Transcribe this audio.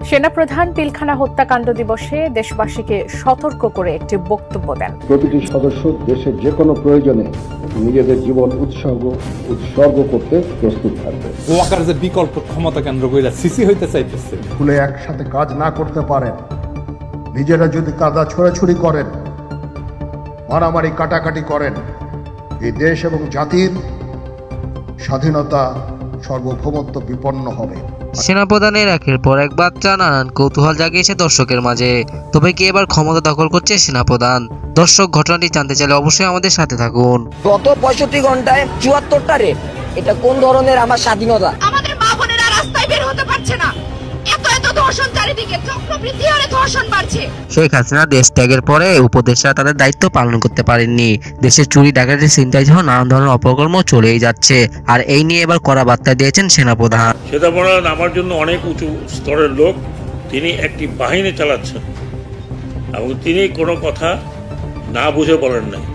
সেনাপ্রধান পিলখানা হত্যাকাণ্ড দিবসে দেশবাসীকে সতর্ক করে একটি বক্তব্য দেন। প্রতিটি সদস্য দেশের যে কোনো প্রয়োজনে নিজেদের জীবন উৎসর্গ করতে প্রস্তুত থাকবে। ওয়াকার যে বিকল্প ক্ষমতা কেন্দ্র কইরা সিসি হইতে চাইতেছে, স্কুলে একসাথে কাজ না করতে পারেন, নিজেরা যদি কাদা ছোড়াছুড়ি করেন, মারামারি কাটাকাটি করেন, এই দেশ এবং জাতির স্বাধীনতা সার্বভৌমত্ব বিপন্ন হবে। সেনাপ্রধানের একের পর এক বার্তা নানান কৌতূহল জাগিয়েছে দর্শকের মাঝে। তবে কি এবার ক্ষমতা দখল করছে সেনাপ্রধান? দর্শক ঘটনাটি জানতে চাইলে অবশ্যই আমাদের সাথে থাকুন। গত 65 ঘন্টায় 74টা রেপ, এটা কোন ধরনের আমার স্বাধীনতা? আমাদের মা বোনেরা রাস্তায় বের হতে পারছে না, এত ধর্ষণ চারিদিকে, চক্রবৃদ্ধি হারে ধর্ষণ বাড়ছে। শেখ হাসিনা দেশ ত্যাগের পরে উপদেষ্টা তাদের দায়িত্ব পালন করতে পারেননি। দেশের চুরি ডাকাতি ছিনতাই সহ নানান ধরনের অপকর্ম চলেই যাচ্ছে, আর এই নিয়ে এবার কড়া বার্তা দিয়েছেন সেনাপ্রধান। সেনাপ্রধান আমার জন্য অনেক উঁচু স্তরের লোক, তিনি একটি বাহিনী চালাচ্ছেন এবং তিনি কোনো কথা না বুঝে বলেন নাই।